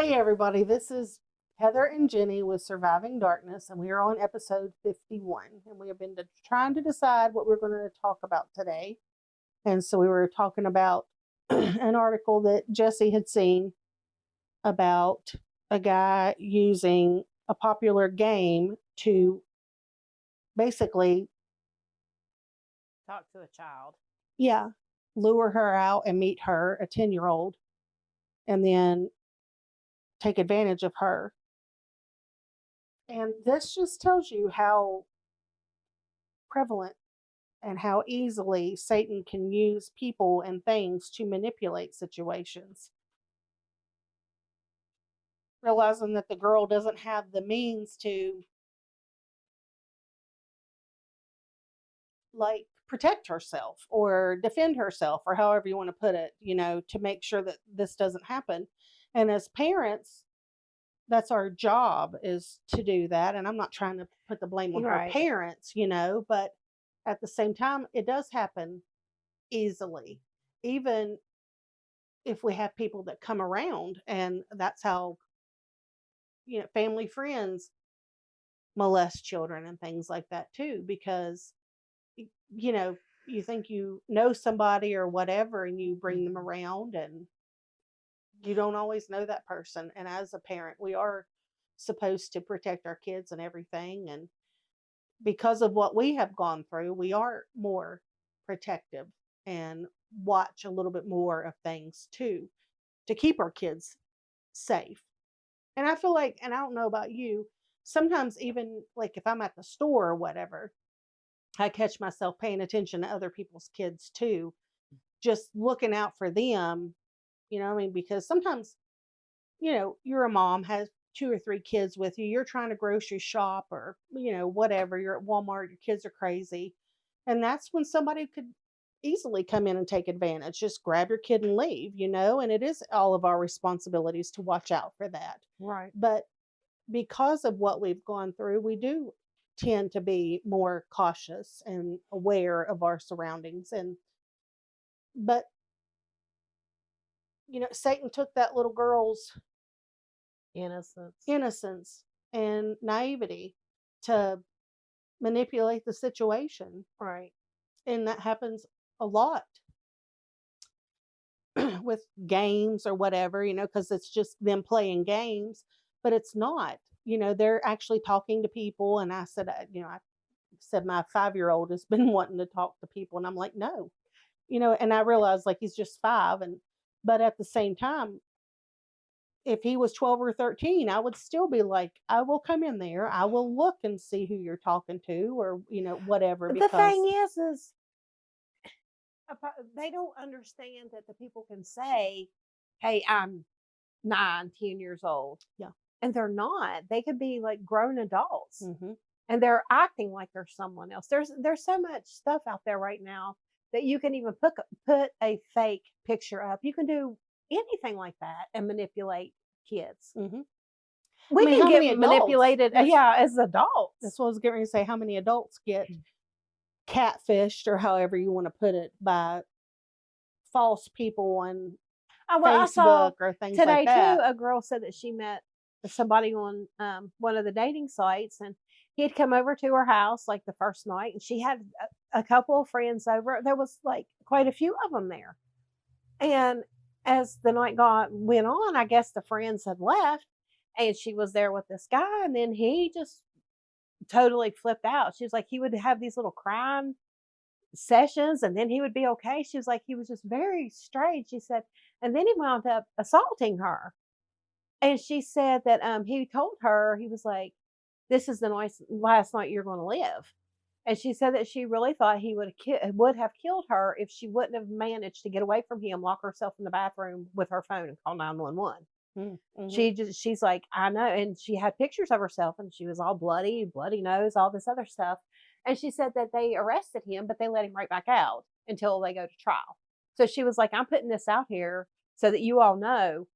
Hey everybody, this is Heather and Jenny with Surviving Darkness, and we are on episode 51. And we have been trying to decide what we're going to talk about today. And so we were talking about an article that Jesse had seen about a guy using a popular game to basically, Talk to a child. lure her out and meet her, a 10-year-old, and then take advantage of her. And this just tells you how prevalent and how easily Satan can use people and things to manipulate situations. Realizing that the girl doesn't have the means to protect herself or defend herself, or however you want to put it, to make sure that this doesn't happen. And as parents, that's our job, is to do that. And I'm not trying to put the blame on her parents, but at the same time, it does happen easily, even if we have people that come around, and that's how, family friends molest children and things like that too, because, you think you know somebody or whatever, and you bring them around, and you don't always know that person. And as a parent, we are supposed to protect our kids and everything. And because of what we have gone through, we are more protective and watch a little bit more of things too, to keep our kids safe. And I feel like, and I don't know about you, sometimes even like if I'm at the store or whatever, I catch myself paying attention to other people's kids too, just looking out for them, because sometimes, you're a mom, has 2 or 3 kids with you, you're trying to grocery shop or, whatever, you're at Walmart, your kids are crazy. And that's when somebody could easily come in and take advantage. Just grab your kid and leave, and it is all of our responsibilities to watch out for that. Right. But because of what we've gone through, we do tend to be more cautious and aware of our surroundings. But Satan took that little girl's innocence and naivety to manipulate the situation. Right. And that happens a lot with games or whatever, because it's just them playing games, but it's not. They're actually talking to people. And I said, I said my 5-year-old has been wanting to talk to people, and I'm like, no, and I realized like he's just 5, but at the same time, if he was 12 or 13, I would still be like, I will come in there, I will look and see who you're talking to, or whatever. The thing is they don't understand that the people can say, hey, I'm 9, 10 years old. Yeah. And they're not. They could be like grown adults. Mm-hmm. And they're acting like they're someone else. There's so much stuff out there right now that you can even put a fake picture up. You can do anything like that and manipulate kids. Mm-hmm. We can get manipulated, as adults. That's what I was getting ready to say. How many adults get catfished, or however you want to put it, by false people on Facebook or things like that. Today too, a girl said that she met somebody on one of the dating sites, and he had come over to her house like the first night, and she had a couple of friends over. There was like quite a few of them there. And as the night went on, I guess the friends had left, and she was there with this guy, and then he just totally flipped out. She was like, he would have these little crying sessions, and then he would be okay. She was like, he was just very strange. She said, and then he wound up assaulting her. And she said that he told her, he was like, this is the last night you're going to live. And she said that she really thought he would have killed her if she wouldn't have managed to get away from him, lock herself in the bathroom with her phone, and call 911. Mm-hmm. She's like, I know. And she had pictures of herself, and she was all bloody nose, all this other stuff. And she said that they arrested him, but they let him right back out until they go to trial. So she was like, I'm putting this out here so that you all know,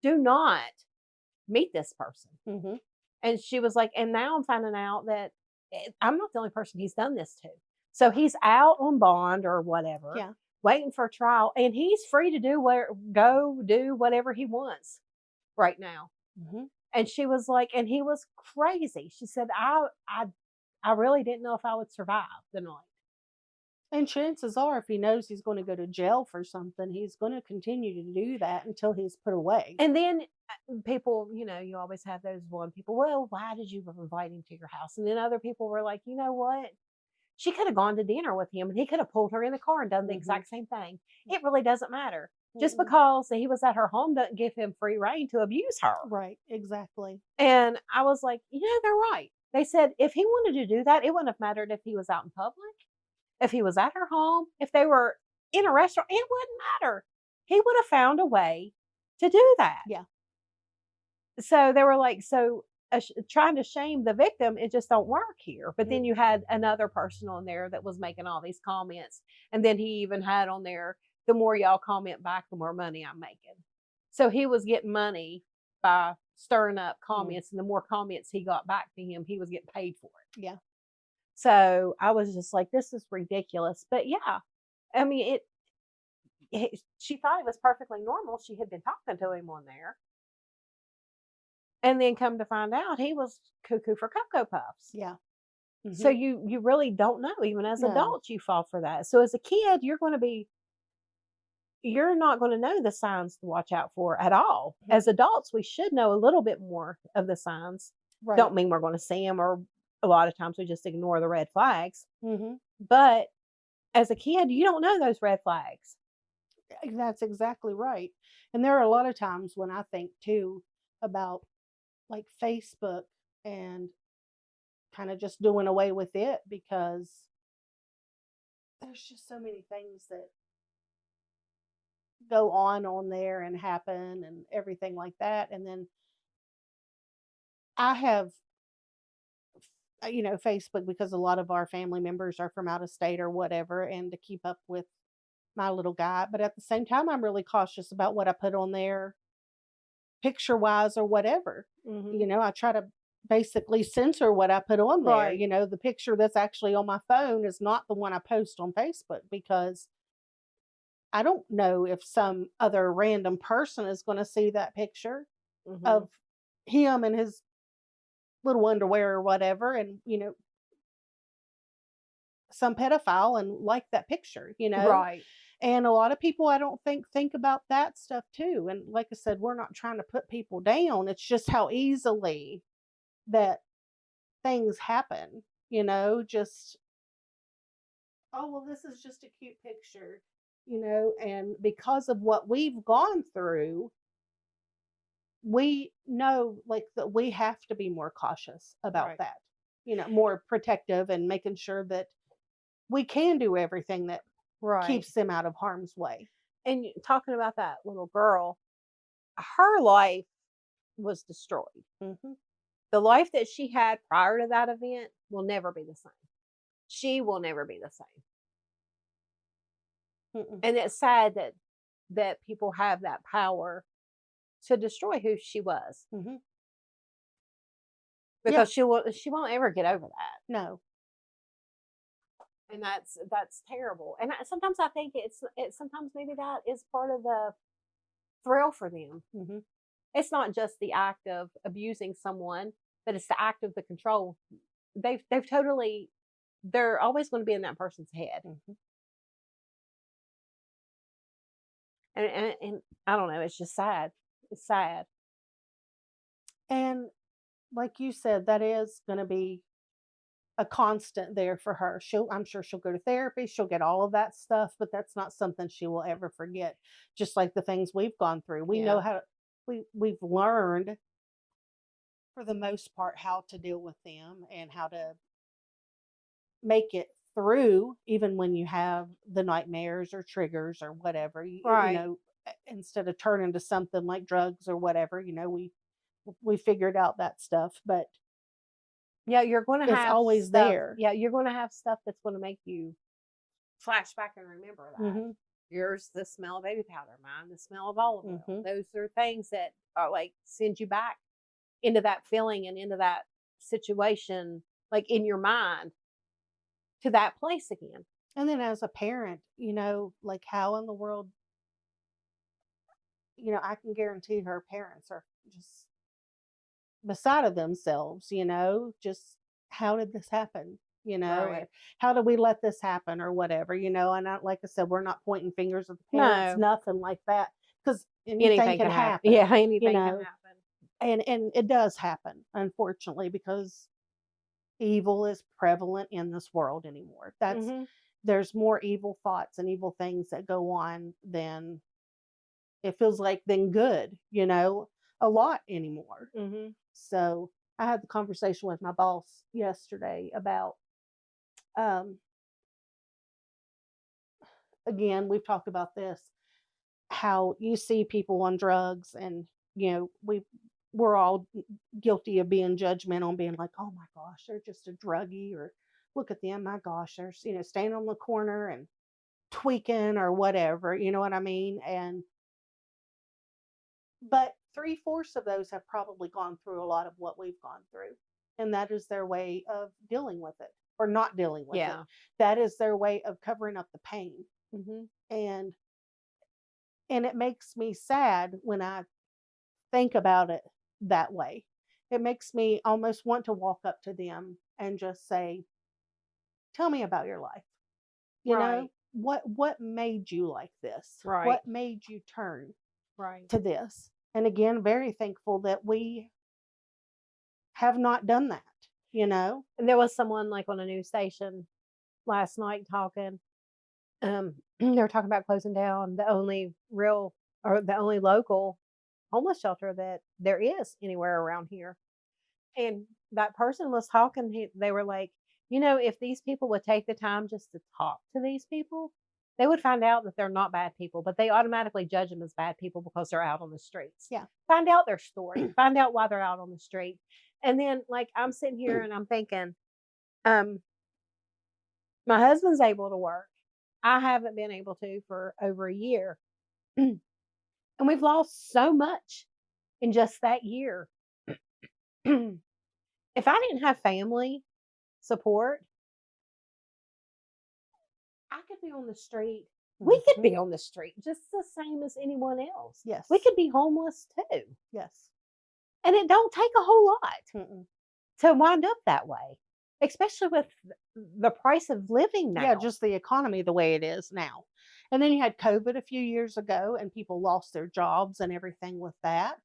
do not meet this person. Mm-hmm. And she was like, and now I'm finding out that I'm not the only person he's done this to. So he's out on bond or whatever, waiting for trial, and he's free to do whatever he wants. right now. Mhm. And she was like, and he was crazy. She said, I really didn't know if I would survive the night. And chances are, if he knows he's going to go to jail for something, he's going to continue to do that until he's put away. And then people, you always have those one people, well, why did you invite him to your house? And then other people were like, you know what? She could have gone to dinner with him and he could have pulled her in the car and done the Mhm. exact same thing. It really doesn't matter. Just Mm-mm. because he was at her home doesn't give him free reign to abuse her. Right, exactly. And I was like, they're right. They said if he wanted to do that, it wouldn't have mattered if he was out in public, if he was at her home, if they were in a restaurant, it wouldn't matter. He would have found a way to do that. Yeah. So they were like, trying to shame the victim, it just don't work here. But then you had another person on there that was making all these comments. And then he even had on there, the more y'all comment back, the more money I'm making. So he was getting money by stirring up comments. And the more comments he got back to him, he was getting paid for it. Yeah. So I was just like, this is ridiculous. But yeah, I mean, she thought it was perfectly normal. She had been talking to him on there. And then come to find out he was cuckoo for Cocoa Puffs. Yeah. Mm-hmm. So you really don't know. Even as adults, you fall for that. So as a kid, you're not going to know the signs to watch out for at all. Mm-hmm. As adults, we should know a little bit more of the signs. Right. Don't mean we're going to see them, or a lot of times we just ignore the red flags. Mm-hmm. But as a kid, you don't know those red flags. That's exactly right. And there are a lot of times when I think too about like Facebook and kind of just doing away with it, because there's just so many things that go on there and happen and everything like that. And then I have Facebook, because a lot of our family members are from out of state or whatever, and to keep up with my little guy. But at the same time, I'm really cautious about what I put on there, picture wise or whatever. Mm-hmm. I try to basically censor what I put on there. Right. The picture that's actually on my phone is not the one I post on Facebook, because I don't know if some other random person is going to see that picture Mm-hmm. of him in his little underwear or whatever, and some pedophile and like that picture. Right. And a lot of people, I don't think about that stuff too. And like I said, we're not trying to put people down. It's just how easily that things happen, just, oh, well, this is just a cute picture, and because of what we've gone through, we know like that we have to be more cautious about Right. that, more protective, and making sure that we can do everything that Right. keeps them out of harm's way. And talking about that little girl, her life was destroyed. Mm-hmm. The life that she had prior to that event will never be the same. She will never be the same. Mm-mm. And it's sad that people have that power to destroy who she was. Mm-hmm. Because she won't ever get over that. No. And that's terrible. And sometimes I think it's sometimes maybe that is part of the thrill for them. Mm-hmm. It's not just the act of abusing someone, but it's the act of the control. They're always going to be in that person's head. Mm-hmm. And I don't know, it's just sad. It's sad. And like you said, that is going to be a constant there for her. I'm sure she'll go to therapy, she'll get all of that stuff, but that's not something she will ever forget. Just like the things we've gone through. We know how we've learned for the most part how to deal with them and how to make it through, even when you have the nightmares or triggers or whatever. Right. Instead of turning to something like drugs or whatever, we figured out that stuff. But yeah, you're going to have it's always stuff, there. Yeah, you're going to have stuff that's going to make you flash back and remember that. Mm-hmm. Yours, the smell of baby powder. Mine, the smell of olive oil. Mm-hmm. Those are things that are like send you back into that feeling and into that situation, like in your mind, to that place again. And then as a parent, like how in the world, I can guarantee her parents are just beside of themselves, just how did this happen? Right. How do we let this happen or whatever, and like I said, we're not pointing fingers at the parents, No. nothing like that, because anything Anything could can happen. happen, Yeah, anything can happen. and it does happen, unfortunately, because evil is prevalent in this world anymore. Mhm. There's more evil thoughts and evil things that go on than it feels like than good, a lot anymore. Mhm. So I had the conversation with my boss yesterday about, um, again, we've talked about this, how you see people on drugs, and we're all guilty of being judgmental and being like, oh my gosh, they're just a druggie, or look at them, my gosh, they're staying on the corner and tweaking or whatever, you know what I mean? But three-fourths of those have probably gone through a lot of what we've gone through. And that is their way of dealing with it, or not dealing with it. Yeah. That is their way of covering up the pain. Mhm. And it makes me sad when I think about it that way. It makes me almost want to walk up to them and just say, tell me about your life. Right. What made you like this? Right. What made you turn Right. to this? And again, very thankful that we have not done that. And there was someone like on a news station last night talking. They were talking about closing down the only real or the only local homeless shelter that there is anywhere around here. And that person was talking. They were like, if these people would take the time just to talk to these people, they would find out that they're not bad people, but they automatically judge them as bad people because they're out on the streets. Yeah. Find out their story, find out why they're out on the street. And then, like, I'm sitting here and I'm thinking, um, my husband's able to work. I haven't been able to for over a year. And we've lost so much in just that year. If I didn't have family support, I could be on the street. We could be on the street just the same as anyone else. Yes. We could be homeless too. Yes. And it don't take a whole lot Mm-mm. to wind up that way, especially with the price of living now. Yeah, just the economy the way it is now. And then you had COVID a few years ago, and people lost their jobs and everything with that.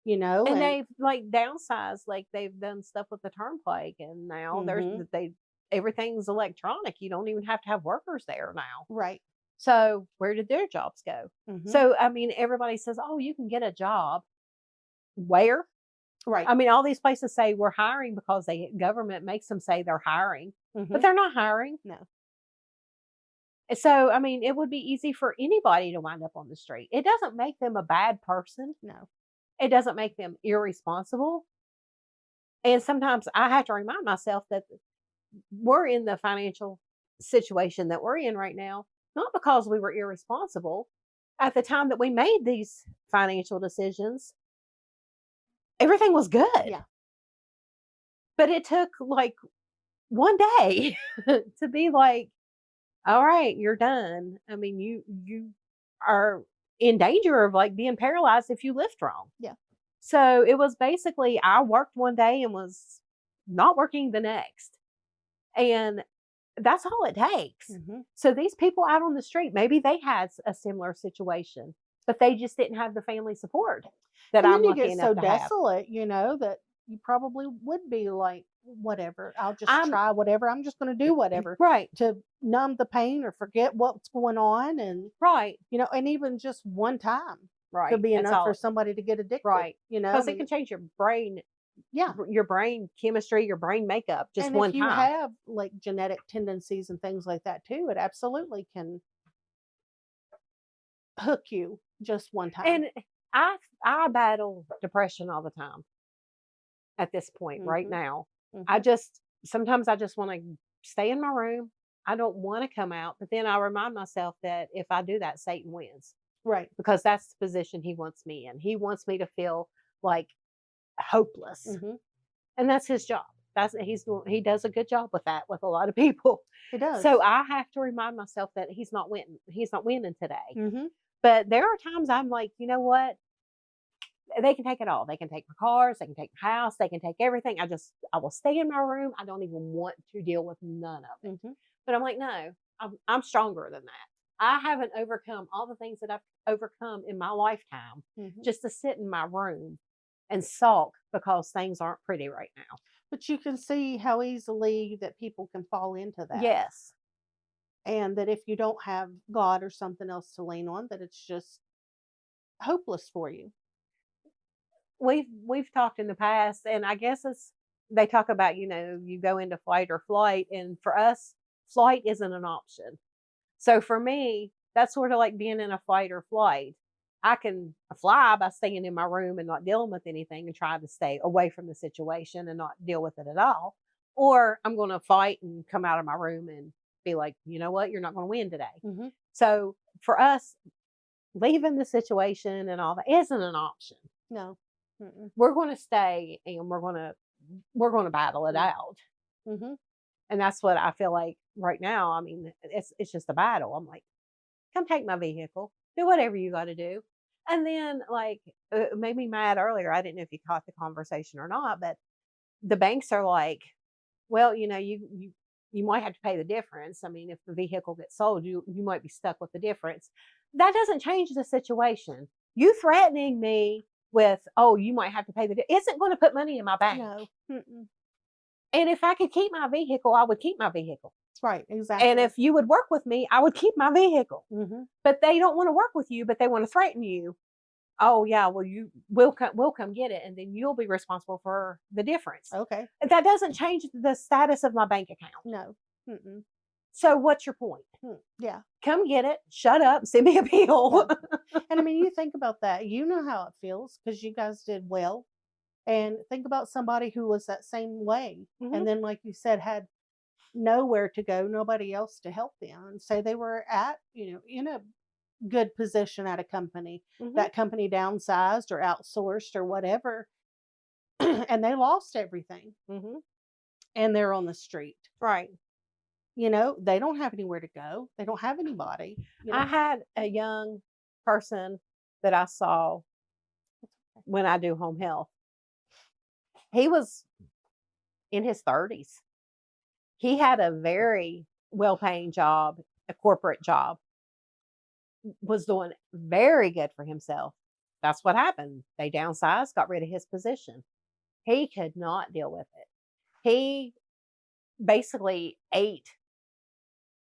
And they've like downsized, like they've done stuff with the turnpike, and now Mhm. everything's electronic. You don't even have to have workers there now. Right. So where did their jobs go? Mhm. So I mean, everybody says, "Oh, you can get a job." Where? Right. I mean, all these places say we're hiring because the government makes them say they're hiring, but Mhm. they're not hiring. No. So I mean, it would be easy for anybody to wind up on the street. It doesn't make them a bad person. No. It doesn't make them irresponsible. And sometimes I have to remind myself that we're in the financial situation that we're in right now, not because we were irresponsible. At the time that we made these financial decisions, everything was good. Yeah. But it took like one day to be like, all right, you're done. I mean, you are in danger of like being paralyzed if you lift wrong. Yeah. So it was basically I worked one day and was not working the next. And that's all it takes. Mhm. So these people out on the street, maybe they had a similar situation, but they just didn't have the family support that And I'm then you lucky get enough so to have. desolate, that you probably would be like, whatever. I'll just I'm try whatever. I'm just going to do whatever right, to numb the pain or forget what's going on, and right, and even just one time right. could be That's enough for all, somebody to get addicted. right. I Because it mean, can change yeah. your brain chemistry, your brain makeup just And one if you time. have like genetic tendencies and things like that too, it absolutely can hook you just one time. And I battle depression all the time at this point right Mhm. now. Mhm. Sometimes I just want to stay in my room. I don't want to come out, but then I remind myself that if I do that, Satan wins Right. because that's the position he wants me in. He wants me to feel like hopeless, Mhm. and that's his job. He does a good job with that with a lot of people. It does. So I have to remind myself that he's not winning. He's not winning today. Mhm. But there are times I'm like, you know what? they can take it all. They can take my cars, they can take my house, they can take everything. I will stay in my room. I don't even want to deal with none of it. Mhm. But I'm like, no, I'm stronger than that. I haven't overcome all the things that I've overcome in my lifetime Mhm. just to sit in my room and sulk because things aren't pretty right now. But you can see how easily that people can fall into that. Yes. And that if you don't have God or something else to lean on, that it's just hopeless for you. We've talked in the past, and I guess they talk about, you go into fight or flight, and for us, flight isn't an option. So for me, that's sort of like being in a fight or flight. I can fly by staying in my room and not dealing with anything and try to stay away from the situation and not deal with it at all. Or I'm going to fight and come out of my room and be like, you know what, you're not going to win today. Mhm. So for us, leaving the situation and all that isn't an option. No. Mm-mm. We're going to stay and we're going to battle it out. Mhm. And that's what I feel like right now. I mean, it's just a battle. I'm like, come take my vehicle, do whatever you got to do. And then, like, it made me mad earlier. I didn't know if you caught the conversation or not, but the banks are like, well, you might have to pay the difference. I mean, if the vehicle gets sold, you might be stuck with the difference. That doesn't change the situation. You threatening me with, oh, you might have to pay isn't going to put money in my bank. No. Mm-mm. And if I could keep my vehicle, I would keep my vehicle. Right. Exactly. And if you would work with me, I would keep my vehicle. Mhm. But they don't want to work with you, but they want to threaten you. Oh yeah, well we'll come get it, and then you'll be responsible for the difference. Okay. That doesn't change the status of my bank account. No. Mm-mm. So what's your point? Yeah. Come get it. Shut up. Send me a bill. Yeah. And I mean, you think about that. You know how it feels because you guys did well. And think about somebody who was that same way. Mhm. And then, like you said, had nowhere to go, nobody else to help them. And say they were in a good position at a company. Mhm. That company downsized or outsourced or whatever. And they lost everything. Mhm. And they're on the street. Right. They don't have anywhere to go. They don't have anybody. I had a young person that I saw when I do home health. He was in his 30s. He had a very well-paying job, a corporate job, was doing very good for himself. That's what happened. They downsized, got rid of his position. He could not deal with it. He basically ate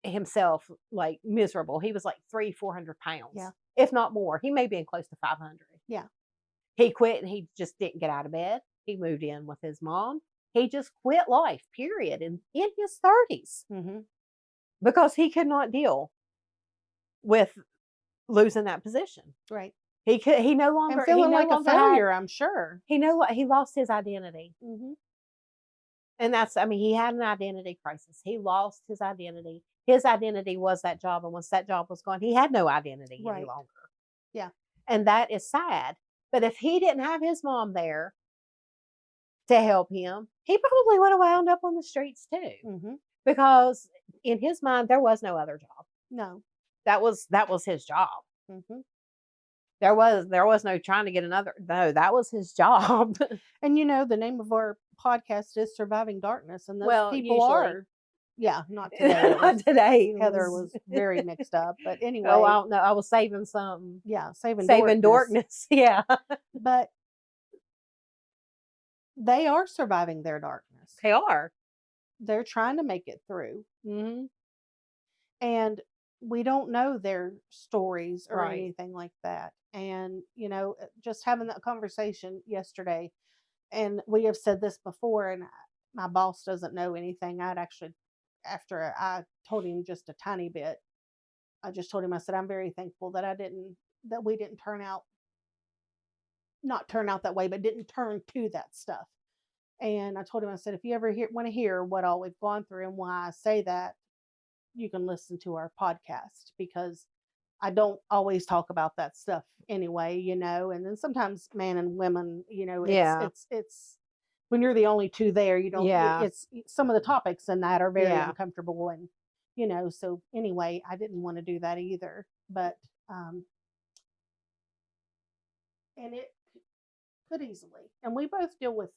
himself like miserable. He was like 400 pounds, Yeah. if not more. He may be in close to 500. Yeah. He quit and he just didn't get out of bed. He moved in with his mom. He just quit life, period, in his 30s Mm-hmm. because he could not deal with losing that position. Right. He no longer And feeling he no like a longer had, failure, I'm sure. he lost his identity. Mm-hmm. And he had an identity crisis. He lost his identity. His identity was that job, and once that job was gone, he had no identity any Right. longer. Yeah. And that is sad. But if he didn't have his mom there to help him, he probably would have wound up on the streets too. Mm-hmm. Because in his mind, there was no other job. No. That was his job. Mm-hmm. There was no trying to get another. No, that was his job. And the name of our podcast is Surviving Darkness, and those people usually. are. Yeah, not today. Not today. Heather was very mixed up, but anyway. Oh, I don't know. I was saving something. Yeah, saving darkness. Yeah. But they are surviving their darkness. They are. They're trying to make it through. Mm-hmm. And we don't know their stories or Right. anything like that. And, just having that conversation yesterday, and we have said this before, and my boss doesn't know anything. After I told him just a tiny bit, I just told him, I said, I'm very thankful that we didn't not turn out that way, but didn't turn to that stuff. And I told him, I said, if you ever want to hear what all we've gone through and why I say that, you can listen to our podcast, because I don't always talk about that stuff anyway, and then sometimes man and women, it's when you're the only two there, you don't, it's some of the topics in that are very uncomfortable. And, so anyway, I didn't want to do that either, but, and could easily. And we both deal with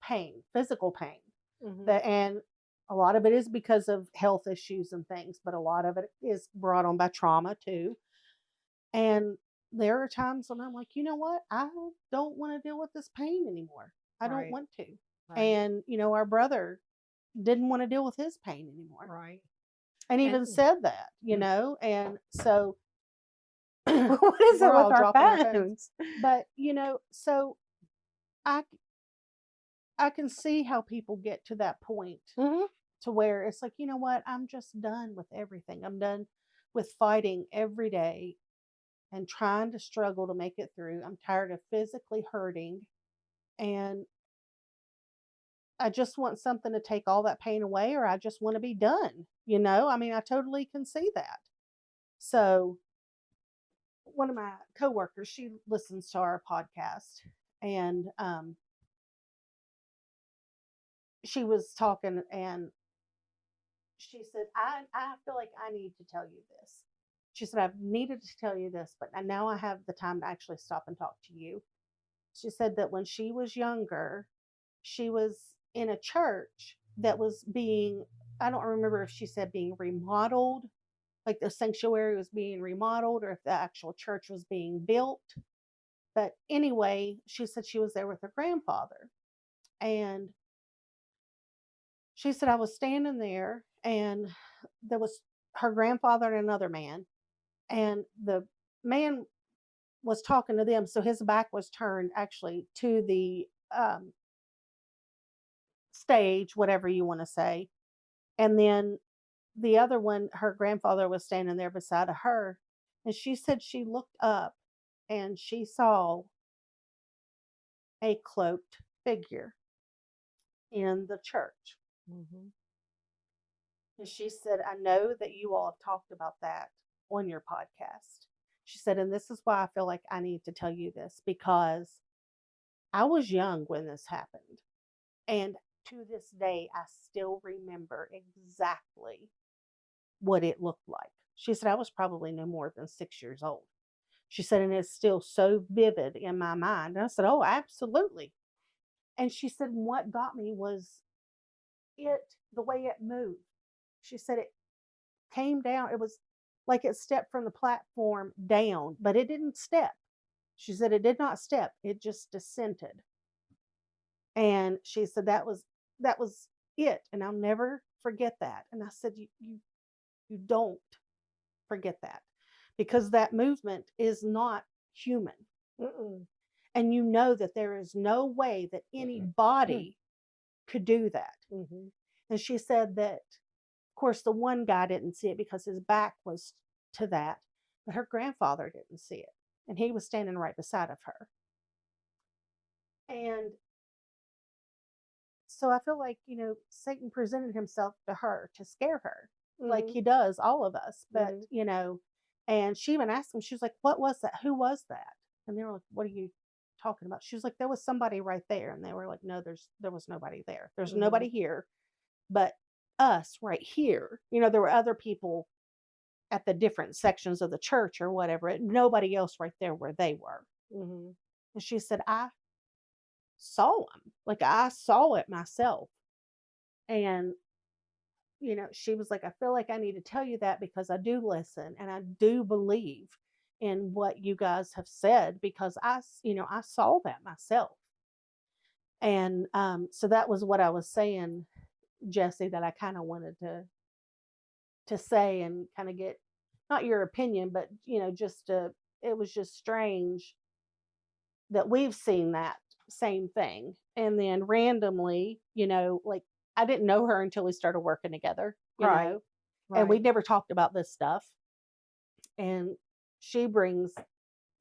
pain, physical pain. Mhm. And a lot of it is because of health issues and things, but a lot of it is brought on by trauma too. And there are times when I'm like, you know what? I don't want to deal with this pain anymore. I don't Right. want to. Right. And, our brother didn't want to deal with his pain anymore. Right. And even And said that, and so what is it we're with all our dropping our phones. phones? But, so I I can see how people get to that point Mhm. to where it's like, you know what? I'm just done with everything. I'm done with fighting every day and trying to struggle to make it through. I'm tired of physically hurting, and I just want something to take all that pain away, or I just want to be done. I mean, I totally can see that. So, one of my coworkers, she listens to our podcast, and she was talking, and she said, I feel like I need to tell you this. She said, I've needed to tell you this, but now I have the time to actually stop and talk to you. She said that when she was younger, she was in a church that was being, I don't remember if she said being remodeled, like the sanctuary was being remodeled, or if the actual church was being built. But anyway, she said she was there with her grandfather. And she said, I was standing there, and there was her grandfather and another man. And the man was talking to them. So his back was turned actually to the stage, whatever you want to say. And then the other one, her grandfather was standing there beside of her. And she said she looked up and she saw a cloaked figure in the church. Mhm. And she said, I know that you all have talked about that on your podcast. She said, and this is why I feel like I need to tell you this, because I was young when this happened. And to this day, I still remember exactly what it looked like. She said, I was probably no more than 6 years old. She said, and it's still so vivid in my mind. And I said, oh, absolutely. And she said, what got me was the way it moved. She said it came down. It was like it stepped from the platform down, but it didn't step. She said it did not step. It just descended. And she said that was it. And I'll never forget that. And I said, you don't forget that, because that movement is not human. Mm-mm. And you know that there is no way that any body could do that. Mhm. And she said that, of course, the one guy didn't see it because his back was to that, but her grandfather didn't see it. And he was standing right beside of her. And so I feel like, Satan presented himself to her to scare her, like Mhm. he does all of us. But, Mhm. and she even asked him, she was like, what was that? Who was that? And they were like, what are you talking about? She was like, there was somebody right there. And they were like, no, there was nobody there. There's Mhm. nobody here but us right here. There were other people at the different sections of the church or whatever. Nobody else right there where they were. Mhm. And she said, I saw him. Like I saw it myself. And, she was like, I feel like I need to tell you that because I do listen and I do believe in what you guys have said, because I saw that myself. And so that was what I was saying, Jesse, that I kind of wanted to say and kind of get not your opinion, but just it was just strange that we've seen that same thing. And then randomly, like I didn't know her until we started working together, Right. and we Right. never talked about this stuff. And she brings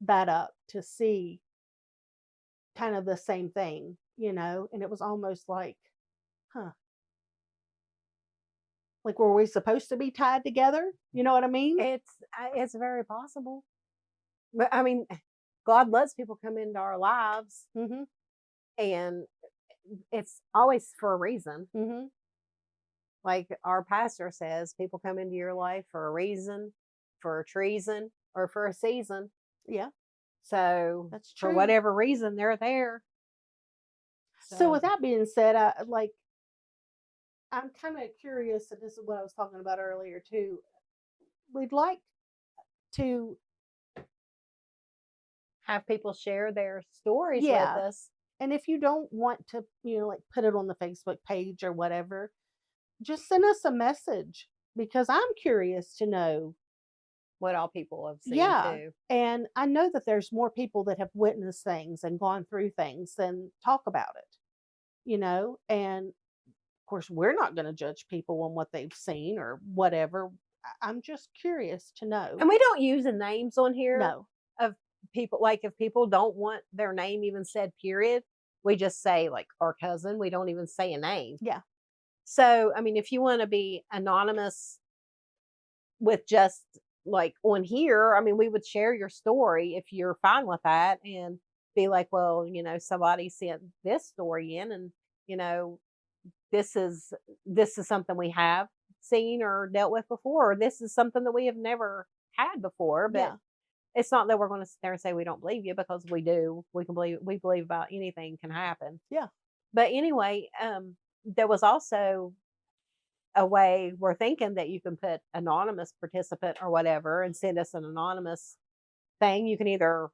that up to see kind of the same thing, and it was almost like, huh, like were we supposed to be tied together? You know what I mean? It's very possible. But I mean, God lets people come into our lives, Mm-hmm. and it's always for a reason. Mm-hmm. Like our pastor says, people come into your life for a reason, for a treason, or for a season. Yeah. So That's for true. whatever reason, they're there. So with that being said, I'm kind of curious, and this is what I was talking about earlier too. We'd like to, have people share their stories with yeah. us. And if you don't want to, like put it on the Facebook page or whatever, just send us a message because I'm curious to know. What all people have seen Yeah. too. And I know that there's more people that have witnessed things and gone through things than talk about it, and of course, we're not going to judge people on what they've seen or whatever. I'm just curious to know. And we don't use the names on here No. of people. Like if people don't want their name even said, period, we just say like our cousin. We don't even say a name. Yeah. So, I mean, if you want to be anonymous with just like on here, I mean, we would share your story if you're fine with that and be like, well, somebody sent this story in and, you know, this is something we have seen or dealt with before, or this is something that we have never had before. But Yeah. it's not that we're going to sit there and say we don't believe you, because we do. We believe about anything can happen. Yeah. But anyway, there was also a way we're thinking that you can put anonymous participant or whatever and send us an anonymous thing. You can either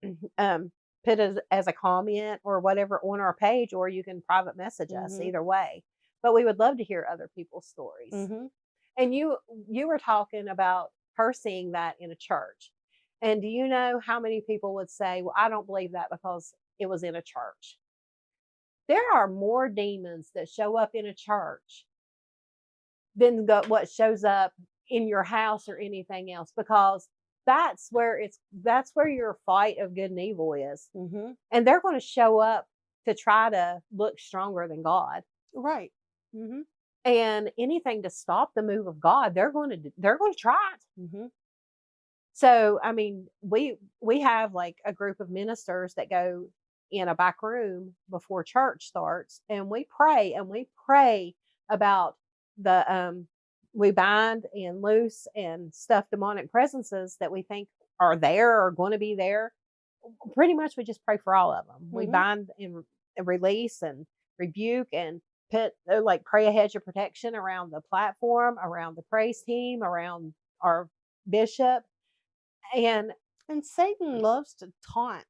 put it as a comment or whatever on our page, or you can private message us. Either way. But we would love to hear other people's stories. Mm-hmm. And you were talking about her seeing that in a church. And do you know how many people would say, well, I don't believe that because it was in a church? There are more demons that show up in a church than what shows up in your house or anything else, because that's where your fight of good and evil is. Mm-hmm. And they're going to show up to try to look stronger than God. Right. Mm-hmm. And anything to stop the move of God, they're going to try it. Mm-hmm. So, I mean, we have like a group of ministers that go in a back room before church starts, and we pray about we bind and loose and stuff demonic presences that we think are there or going to be there. Pretty much we just pray for all of them. Mm-hmm. We bind and release and rebuke and pray a hedge of protection around the platform, around the praise team, around our bishop. And Satan loves to taunt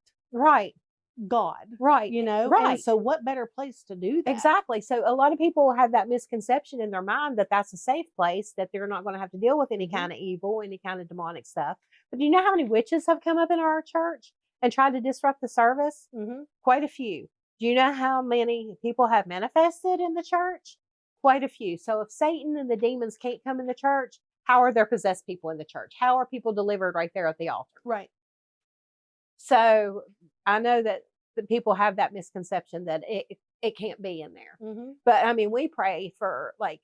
God. Right. And so what better place to do that? Exactly. So a lot of people have that misconception in their mind that that's a safe place, that they're not going to have to deal with any kind of evil, any kind of demonic stuff. But do you know how many witches have come up in our church and tried to disrupt the service? Mm-hmm. Quite a few. Do you know how many people have manifested in the church? Quite a few. So if Satan and the demons can't come in the church, how are there possessed people in the church? How are people delivered right there at the altar? Right. So I know that the people have that misconception that it can't be in there. Mm-hmm. But I mean, we pray for like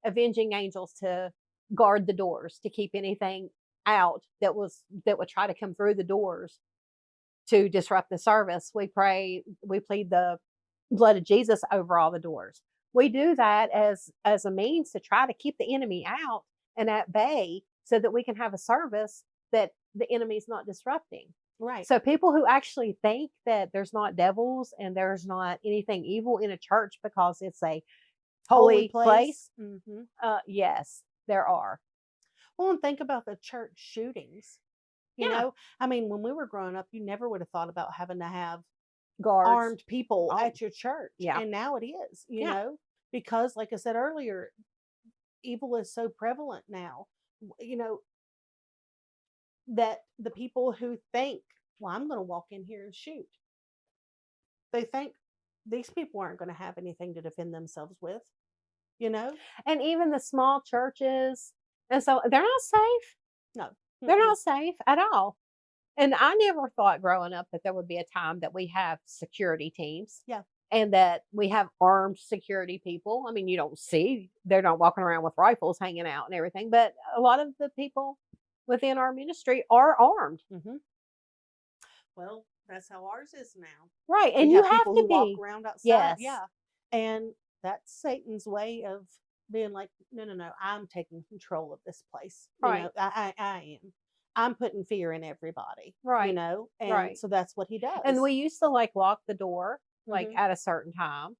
avenging angels to guard the doors, to keep anything out that would try to come through the doors to disrupt the service. We plead the blood of Jesus over all the doors. We do that as a means to try to keep the enemy out and at bay, so that we can have a service that the enemy's not disrupting. Right. So people who actually think that there's not devils and there's not anything evil in a church because it's a holy place. Mm-hmm. Yes, there are. Well, and think about the church shootings. You know, I mean, when we were growing up, you never would have thought about having to have guards, armed people at your church. Yeah. And now it is, you know, because like I said earlier, evil is so prevalent now, that the people who think, well, I'm going to walk in here and shoot, they think these people aren't going to have anything to defend themselves with, And even the small churches, and so they're not safe. No. They're not safe at all. And I never thought growing up that there would be a time that we have security teams. Yeah. And that we have armed security people. I mean, they're not walking around with rifles hanging out and everything, but a lot of the people within our ministry are armed. Mm-hmm. Well, that's how ours is now. Right. And you have to walk around outside. Yes. Yeah. And that's Satan's way of being like, no, I'm taking control of this place. Right. I am. I'm putting fear in everybody, you Right. know, and Right. so that's what he does. And we used to like lock the door like Mhm. at a certain time,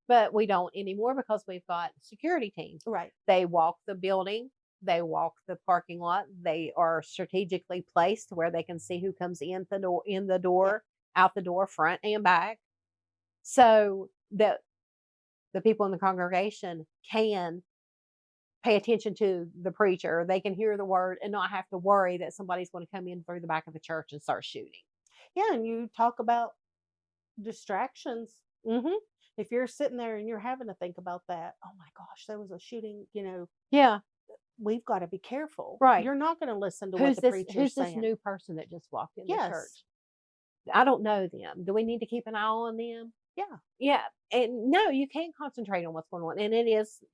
but we don't anymore because we've got security teams. Right. They walk the building, they walk the parking lot. They are strategically placed where they can see who comes in the door, out the door, front and back. So that the people in the congregation can pay attention to the preacher. They can hear the word and not have to worry that somebody's going to come in through the back of the church and start shooting. Yeah, and you talk about distractions. Mm-hmm. If you're sitting there and you're having to think about that, oh my gosh, there was a shooting, you know, Yeah. we've got to be careful. Right. You're not going to listen to what the preacher's Who's this saying. new person that just walked in the Yes. church? I don't know them. Do we need to keep an eye on them? Yeah. Yeah. And no, you can't concentrate on what's going on. And it is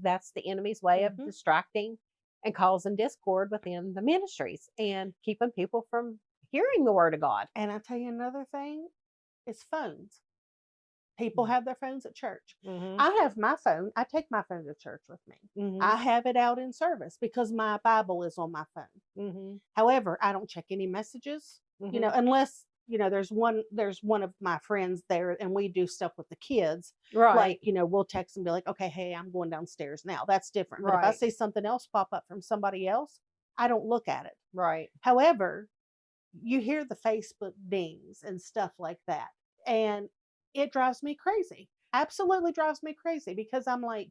that's the enemy's way of Mhm. distracting and causing discord within the ministries and keeping people from hearing the word of God. And I tell you another thing, it's phones. People have their phones at church. Mm-hmm. I have my phone. I take my phone to church with me. Mm-hmm. I have it out in service because my Bible is on my phone. Mm-hmm. However, I don't check any messages, Mm-hmm. you know, unless, you know, there's one of my friends there and we do stuff with the kids. Right. Like, you know, we'll text and be like, okay, hey, I'm going downstairs now. That's different. But if I Right. see something else pop up from somebody else, I don't look at it. Right. However, you hear the Facebook dings and stuff like that. And it drives me crazy. Absolutely drives me crazy because I'm like,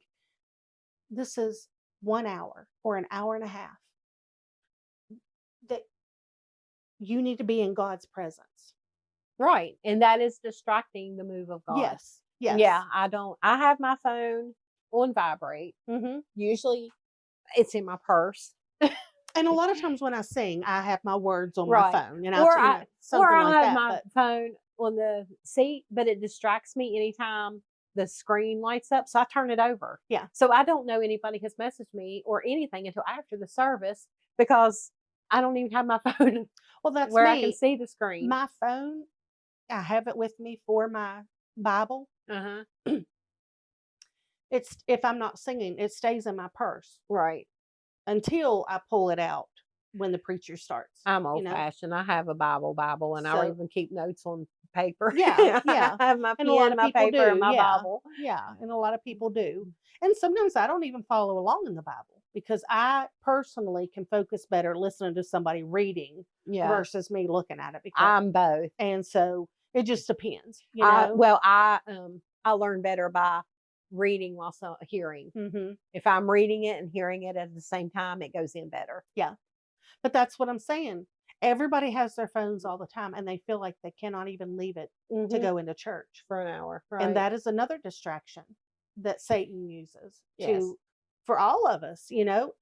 this is 1 hour or an hour and a half that you need to be in God's presence. Right. And that is distracting the move of God. Yes. Yes. Yeah. I have my phone on vibrate. Mm-hmm. Usually it's in my purse. And a lot of times when I sing, I have my words on Right. my phone, and Or something I'll like have that. my But phone on the seat, but it distracts me anytime the screen lights up. So I turn it over. Yeah. So I don't know anybody has messaged me or anything until after the service because I don't even have my phone well, that's where me. I can see the screen. My phone, I have it with me for my Bible. Uh-huh. It's if I'm not singing, it stays in my purse Right. until I pull it out when the preacher starts. I'm you old know? fashioned. I have a Bible, and I So- even keep notes on paper. Yeah, yeah. I have my And a lot pen, of my people paper, do. and my Yeah. Bible. Yeah. And a lot of people do. And sometimes I don't even follow along in the Bible because I personally can focus better listening to somebody reading Yeah. versus me looking at it. Because, I'm both. and so it just depends. You know? I learn better by reading while hearing. Mm-hmm. If I'm reading it and hearing it at the same time, it goes in better. Yeah. But that's what I'm saying. Everybody has their phones all the time and they feel like they cannot even leave it to go into church. for an hour. Right. And that is another distraction that Satan uses Yes. for all of us, you know,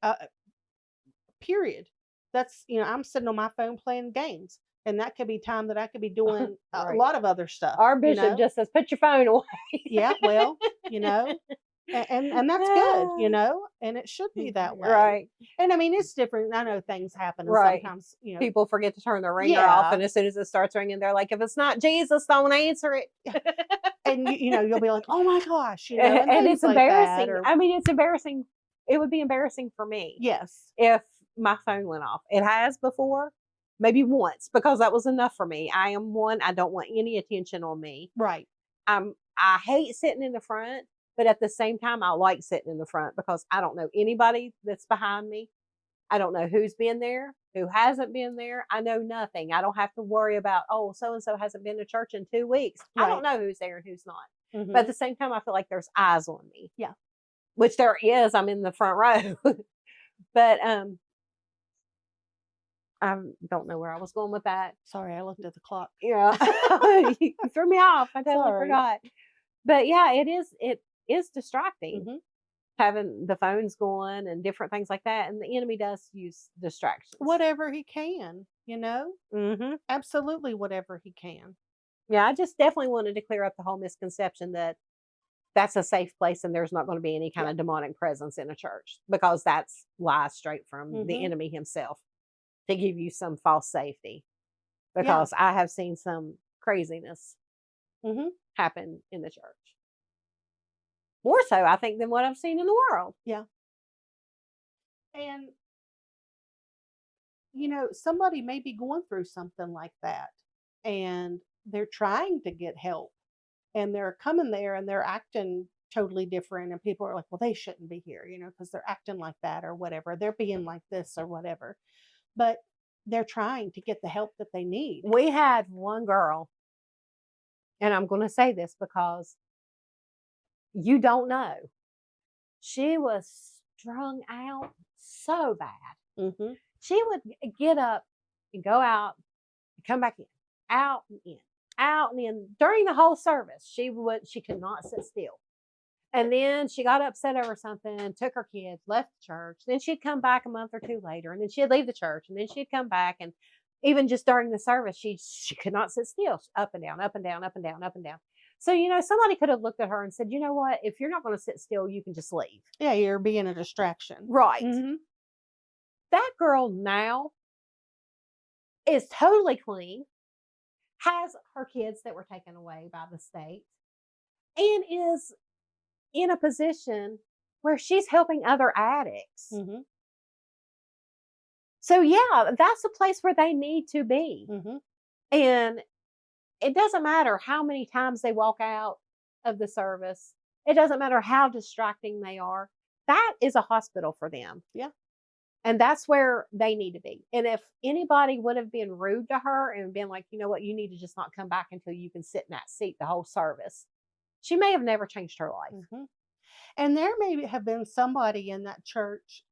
period. That's, you know, I'm sitting on my phone playing games. And that could be time that I could be doing Right. a lot of other stuff. Our bishop just says, put your phone away. Yeah, well, you know, and that's good, you know, and it should be that way. Right. And I mean, it's different. I know things happen, and Right. sometimes, you know, People forget to turn their ringer off, and as soon as it starts ringing, they're like, if it's not Jesus, don't answer it. and you know, you'll be like, oh my gosh, you know, and it's like embarrassing. that, I mean, it's embarrassing. It would be embarrassing for me. Yes. If my phone went off. It has before, maybe once, because that was enough for me. I am one, I don't want any attention on me. Right. I hate sitting in the front, but at the same time, I like sitting in the front because I don't know anybody that's behind me. I don't know who's been there, who hasn't been there. I know nothing. I don't have to worry about, oh, so-and-so hasn't been to church in 2 weeks. Right. I don't know who's there and who's not. Mm-hmm. But at the same time, I feel like there's eyes on me. Yeah. Which there is. I'm in the front row. But I don't know where I was going with that. Sorry, I looked at the clock. Yeah. You threw me off. I totally forgot. But yeah, it is distracting. Mm-hmm. Having the phones going and different things like that. And the enemy does use distractions. Whatever he can, you know? Mm-hmm. Absolutely whatever he can. Yeah, I just definitely wanted to clear up the whole misconception that that's a safe place and there's not going to be any kind of demonic presence in a church, because that's lies straight from the enemy himself to give you some false safety. Because I have seen some craziness happen in the church. More so, I think, than what I've seen in the world. Yeah. And, somebody may be going through something like that, and they're trying to get help, and they're coming there and they're acting totally different, and people are like, well, they shouldn't be here, because they're acting like that or whatever. They're being like this or whatever. But they're trying to get the help that they need. We had one girl, and I'm going to say this because you don't know. She was strung out so bad. Mm-hmm. She would get up and go out and come back in, out and in, out and in. During the whole service, she could not sit still. And then she got upset over something, took her kids, left the church. Then she'd come back a month or two later, and then she'd leave the church, and then she'd come back. And even just during the service, she could not sit still, up and down, up and down, up and down, up and down. So, somebody could have looked at her and said, you know what? If you're not going to sit still, you can just leave. Yeah, you're being a distraction. Right. Mm-hmm. That girl now is totally clean, has her kids that were taken away by the state, and is in a position where she's helping other addicts. Mm-hmm. So, yeah, that's a place where they need to be. Mm-hmm. And it doesn't matter how many times they walk out of the service. It doesn't matter how distracting they are. That is a hospital for them. Yeah. And that's where they need to be. And if anybody would have been rude to her and been like, you know what, you need to just not come back until you can sit in that seat the whole service, she may have never changed her life. Mm-hmm. And there may have been somebody in that church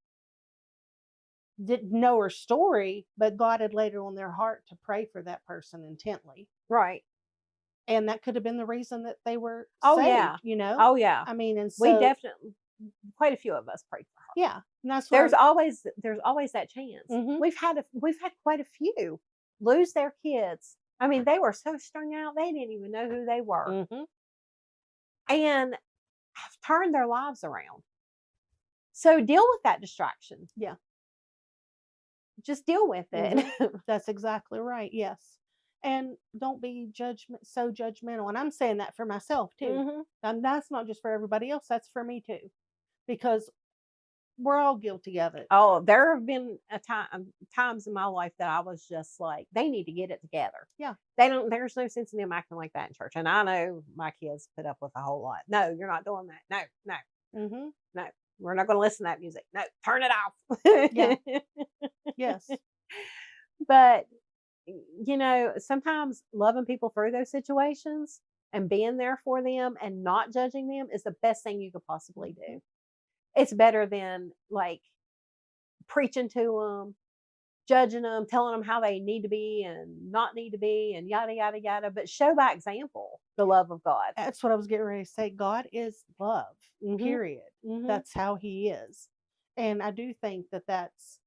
didn't know her story, but God had laid it on their heart to pray for that person intently. Right. And that could have been the reason that they were Oh, saved, yeah. Oh, yeah. I mean, and we so definitely, quite a few of us prayed for her. yeah, and that's There's always that chance. Mm-hmm. We've had quite a few lose their kids. I mean, they were so strung out they didn't even know who they were, Mm-hmm. and have turned their lives around. So deal with that distraction. Yeah, just deal with it. Mm-hmm. That's exactly right. Yes, and don't be so judgmental. And I'm saying that for myself too. Mm-hmm. And that's not just for everybody else. That's for me too, because we're all guilty of it. Oh, there have been times in my life that I was just like, they need to get it together. Yeah. There's no sense in them acting like that in church. And I know my kids put up with a whole lot. No, you're not doing that. No. Mm-hmm. No, we're not going to listen to that music. No, turn it off. Yeah. Yes. But, sometimes loving people through those situations and being there for them and not judging them is the best thing you could possibly do. It's better than like preaching to them, judging them, telling them how they need to be and not need to be and yada, yada, yada. But show by example the love of God. That's what I was getting ready to say. God is love, Mm-hmm. period. Mm-hmm. That's how he is. And I do think that that's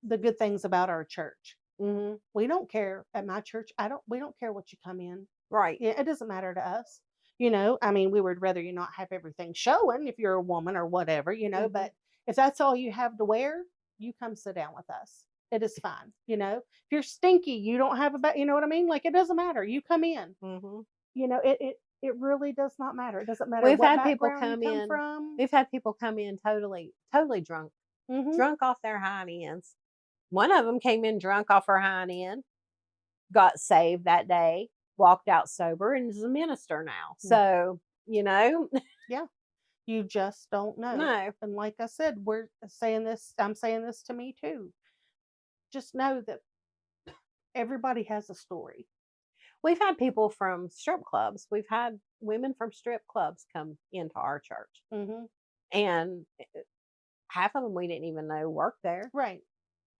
the good things about our church. Mm-hmm. We don't care at my church. We don't care what you come in. Right. It doesn't matter to us. I mean, we would rather you not have everything showing if you're a woman or whatever, Mm-hmm. but if that's all you have to wear, you come sit down with us. It is fine. If you're stinky, you don't have you know what I mean? Like, it doesn't matter. You come in. Mm-hmm. It really does not matter. It doesn't matter. We've what had people background come you in from. We've had people come in totally drunk, Mm-hmm. drunk off their hind ends. One of them came in drunk off her hind end, got saved that day, walked out sober, and is a minister now. So, Yeah. You just don't know. No. And like I said, I'm saying this to me too. Just know that everybody has a story. We've had people from strip clubs. We've had women from strip clubs come into our church. Mm-hmm. And half of them we didn't even know worked there. Right.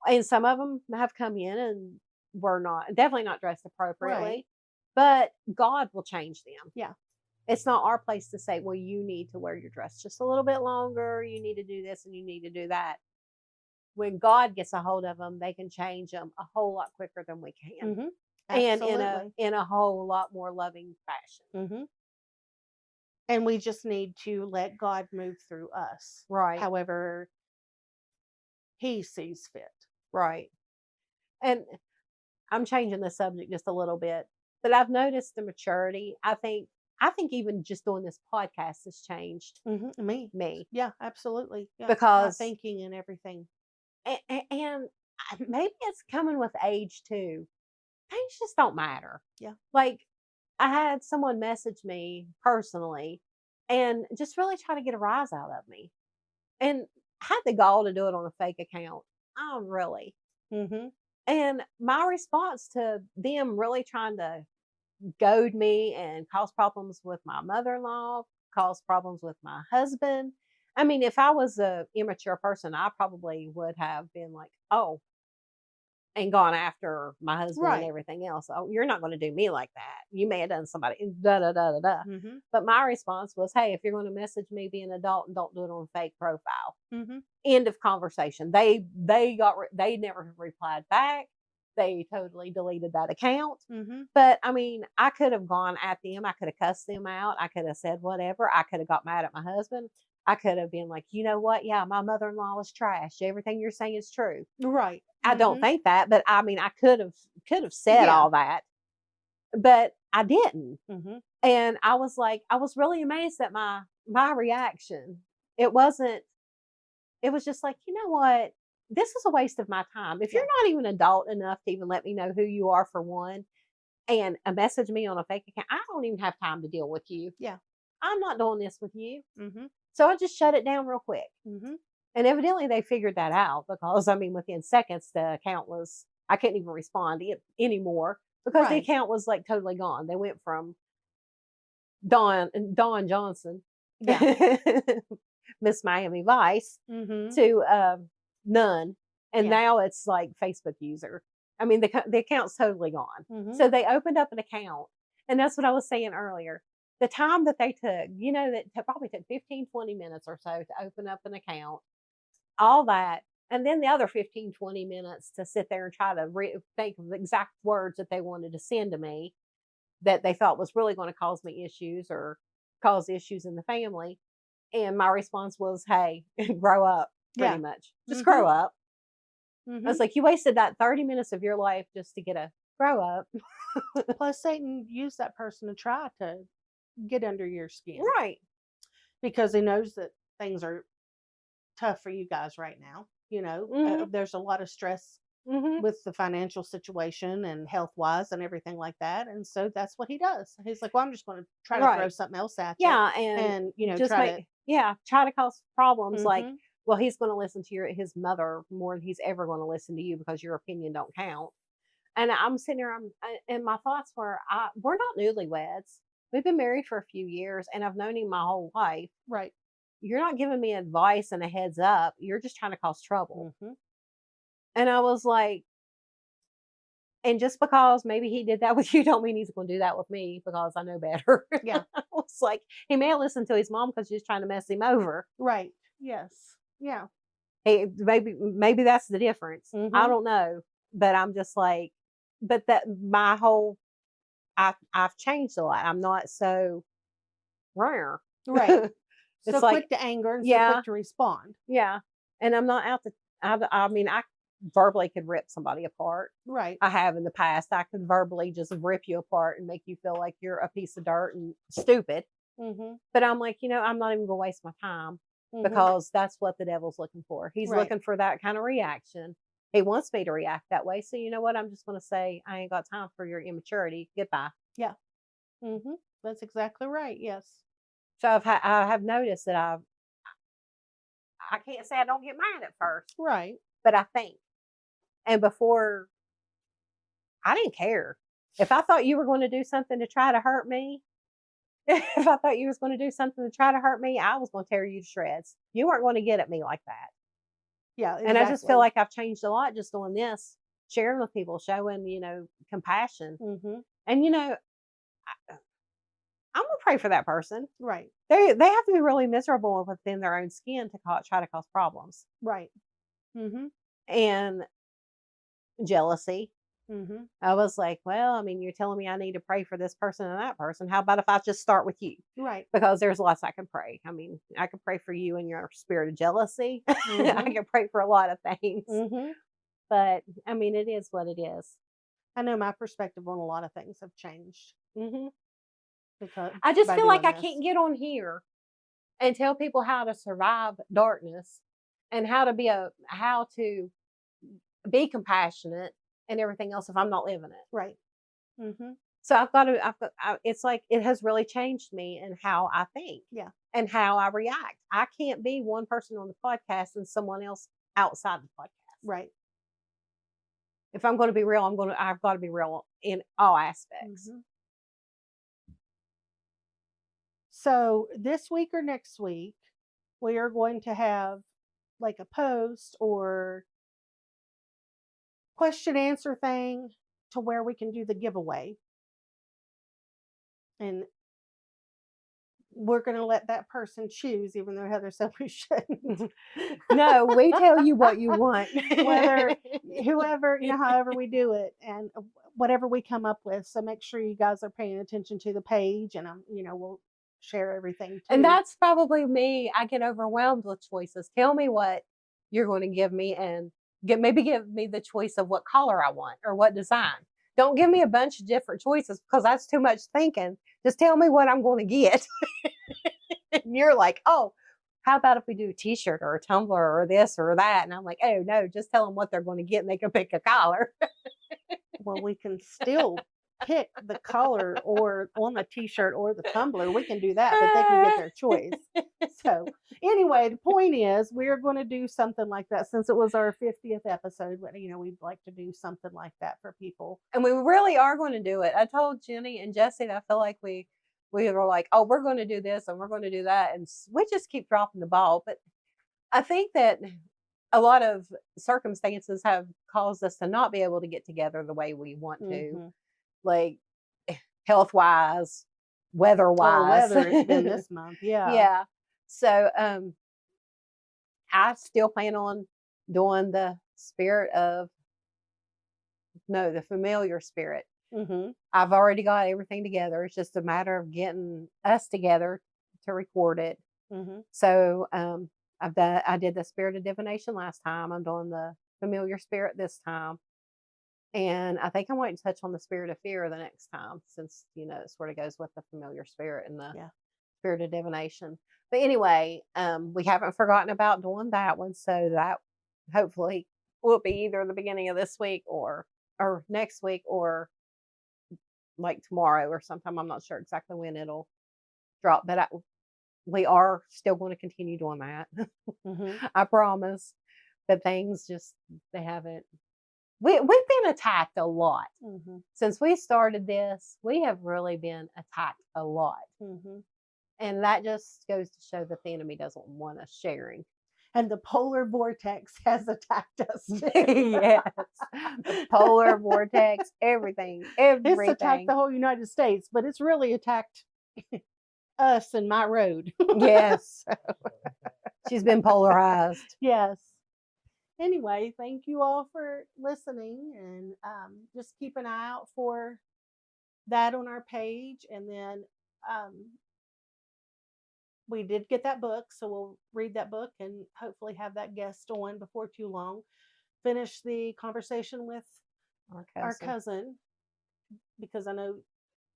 And some of them have come in and were definitely not dressed appropriately. Right. But God will change them. Yeah. It's not our place to say, well, you need to wear your dress just a little bit longer. You need to do this and you need to do that. When God gets a hold of them, they can change them a whole lot quicker than we can. Mm-hmm. And in a whole lot more loving fashion. Mm-hmm. And we just need to let God move through us. Right. However he sees fit. Right. And I'm changing the subject just a little bit, but I've noticed the maturity. I think even just doing this podcast has changed Mm-hmm. Me. Me. Yeah, absolutely. Yeah. Because my thinking and everything. And maybe it's coming with age too. Things just don't matter. Yeah. Like, I had someone message me personally and just really try to get a rise out of me. And had the gall to do it on a fake account. Oh, really? Mm-hmm. And my response to them really trying to goad me and cause problems with my mother in law, cause problems with my husband. I mean, if I was a immature person, I probably would have been like, oh, and gone after my husband and Right. everything else. Oh, you're not going to do me like that. You may have done somebody, da da da da da. Mm-hmm. But my response was, hey, if you're going to message me, be an adult and don't do it on a fake profile. Mm-hmm. End of conversation. They never replied back. They totally deleted that account. Mm-hmm. But I mean, I could have gone at them. I could have cussed them out. I could have said whatever. I could have got mad at my husband. I could have been like, you know what? Yeah, my mother-in-law is trash. Everything you're saying is true. Right. I don't Mm-hmm. think that, but I mean, I could have said Yeah. all that, but I didn't. Mm-hmm. And I was like, I was really amazed at my reaction. It wasn't. It was just like, you know what? This is a waste of my time. If Yeah. you're not even adult enough to even let me know who you are for one, and message me on a fake account, I don't even have time to deal with you. Yeah. I'm not doing this with you. Mm-hmm. So I just shut it down real quick. Mm-hmm. And evidently they figured that out because, I mean, within seconds, the account was, I couldn't even respond anymore because the Right. account was like totally gone. They went from Dawn Johnson, Yeah. Miss Miami Vice, Mm-hmm. to none. And Yeah. now it's like Facebook user. I mean, the account's totally gone. Mm-hmm. So they opened up an account. And that's what I was saying earlier. The time that they took, that probably took 15, 20 minutes or so to open up an account, all that. And then the other 15, 20 minutes to sit there and try to think of the exact words that they wanted to send to me that they thought was really going to cause me issues or cause issues in the family. And my response was, hey, grow up, pretty Yeah. much. Just Mhm. grow up. I Mm-hmm. was like, you wasted that 30 minutes of your life just to get a grow up. Plus, Satan used that person to try to get under your skin Right. because he knows that things are tough for you guys right now. Mm-hmm. There's a lot of stress Mm-hmm. with the financial situation and health wise and everything like that. And so that's what he does. He's like, well, I'm just going to try to throw Right. something else at you Yeah. And and, just try to. try to cause problems like, Mm-hmm. well, he's going to listen to his mother more than he's ever going to listen to you because your opinion don't count. And I'm sitting there, and my thoughts were, we're not newlyweds. We've been married for a few years, and I've known him my whole life. Right. You're not giving me advice and a heads up. You're just trying to cause trouble. Mm-hmm. And I was like, and just because maybe he did that with you, don't mean he's going to do that with me because I know better. Yeah. I was like, he may have listened to his mom because she's trying to mess him over. Right. Yes. Yeah. Hey, maybe that's the difference. Mm-hmm. I don't know, but I'm just like, but that my whole I've changed a lot. I'm not so rare. Right. It's So like, quick to anger and so yeah, quick to respond. yeah. And I'm not out to, I mean, I verbally could rip somebody apart. Right. I have in the past. I could verbally just rip you apart and make you feel like you're a piece of dirt and stupid. Mm-hmm. But I'm like, I'm not even going to waste my time Mm-hmm. because that's what the devil's looking for. He's Right. looking for that kind of reaction. He wants me to react that way. So you know what? I'm just going to say, I ain't got time for your immaturity. Goodbye. Yeah. Mm-hmm. That's exactly right. Yes. So I have noticed that I can't say I don't get mad at first, Right. but I think. And before, I didn't care. If I thought you were going to do something to try to hurt me, if I thought you was going to do something to try to hurt me, I was going to tear you to shreds. You weren't going to get at me like that. Yeah. And I just feel exactly. like I've changed a lot just doing this, sharing with people, showing, compassion. Mm-hmm. And, I'm going to pray for that person. Right. They have to be really miserable within their own skin to try to cause problems. Right. Mm-hmm. And jealousy. Mm-hmm. I was like, well, I mean, you're telling me I need to pray for this person and that person. How about if I just start with you? Right. Because there's lots I can pray. I mean, I can pray for you and your spirit of jealousy. Mm-hmm. I can pray for a lot of things. Mm-hmm. But I mean, it is what it is. I know my perspective on a lot of things have changed Mm-hmm. because I just by feel like doing I this. can't get on here and tell people how to survive darkness and how to be compassionate and everything else if I'm not living it. Right. Mm-hmm. So it's like it has really changed me in how I think. Yeah. And how I react. I can't be one person on the podcast and someone else outside the podcast. Right. If I'm going to be real, I've got to be real in all aspects. Mm-hmm. So this week or next week, we are going to have like a post or question answer thing to where we can do the giveaway. And we're going to let that person choose, even though Heather said we shouldn't. No, we tell you what you want. Whether, whoever, however we do it, and whatever we come up with. So make sure you guys are paying attention to the page, and we'll share everything too. And that's probably me. I get overwhelmed with choices. Tell me what you're going to give me, and maybe give me the choice of what color I want or what design. Don't give me a bunch of different choices because that's too much thinking. Just tell me what I'm going to get. And you're like, oh, how about if we do a t-shirt or a tumbler or this or that? And I'm like, oh no, just tell them what they're going to get and they can pick a collar. Well, we can still pick the color or on the t-shirt or the tumbler. We can do that, but they can get their choice. So anyway, the point is we're going to do something like that since it was our 50th episode. But we'd like to do something like that for people. And we really are going to do it. I told Jenny and Jesse that I feel like we were like, oh, we're going to do this and we're going to do that. And we just keep dropping the ball. But I think that a lot of circumstances have caused us to not be able to get together the way we want to, Mm-hmm. like health-wise, weather-wise. Weather has been this month. Yeah. Yeah. So I still plan on doing the familiar spirit. Mm-hmm. I've already got everything together. It's just a matter of getting us together to record it. Mm-hmm. So I did the spirit of divination last time. I'm doing the familiar spirit this time. And I think I might touch on the spirit of fear the next time, since it sort of goes with the familiar spirit and the spirit of divination. But anyway, we haven't forgotten about doing that one. So that hopefully will be either the beginning of this week or next week or like tomorrow or sometime. I'm not sure exactly when it'll drop, but we are still going to continue doing that. Mm-hmm. I promise. But things just, they haven't. We've been attacked a lot. Mm-hmm. Since we started this, we have really been attacked a lot. Mm-hmm. And that just goes to show that the enemy doesn't want us sharing. And the polar vortex has attacked us. Yes. The polar vortex, everything. It's attacked the whole United States, but it's really attacked us and my road. Yes. She's been polarized. Yes. Anyway, thank you all for listening, and just keep an eye out for that on our page. And then we did get that book, so we'll read that book and hopefully have that guest on before too long. Finish the conversation with our cousin, because I know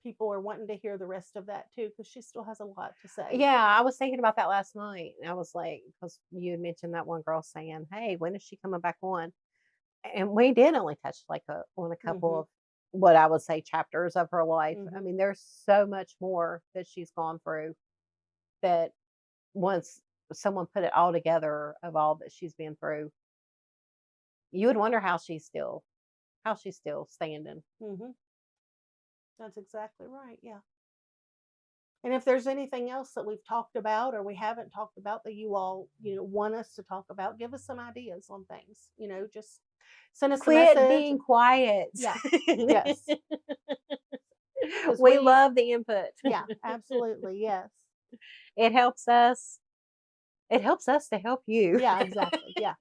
people are wanting to hear the rest of that too, because she still has a lot to say. Yeah, I was thinking about that last night. I was like, because you had mentioned that one girl saying, hey, when is she coming back on? And we did only touch on a couple of what I would say chapters of her life. I mean, there's so much more that she's gone through, that once someone put it all together of all that she's been through, you would wonder how she's still standing. Mm-hmm. That's exactly right. Yeah. And if there's anything else that we've talked about or we haven't talked about that you all, want us to talk about, give us some ideas on things. Just send us a message. Quit being quiet. Yeah. Yes. We love the input. Yeah, absolutely. Yes. It helps us. It helps us to help you. Yeah, exactly. Yeah.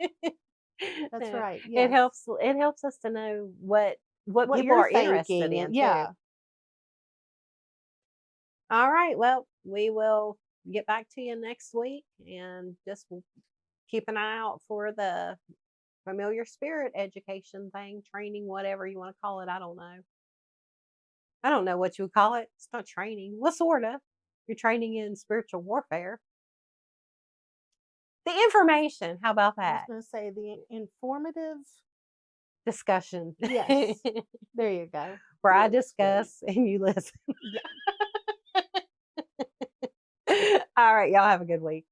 That's right. Yes. It helps us to know what people you're are interested in. Yeah. Too. All right. Well, we will get back to you next week, and just keep an eye out for the familiar spirit education thing, training, whatever you want to call it. I don't know. I don't know what you would call it. It's not training. Well, sort of. You're training in spiritual warfare. The information. How about that? I was going to say the informative discussion. Yes. There you go. Where I That's great. discuss and you listen. Yeah. All right, y'all have a good week.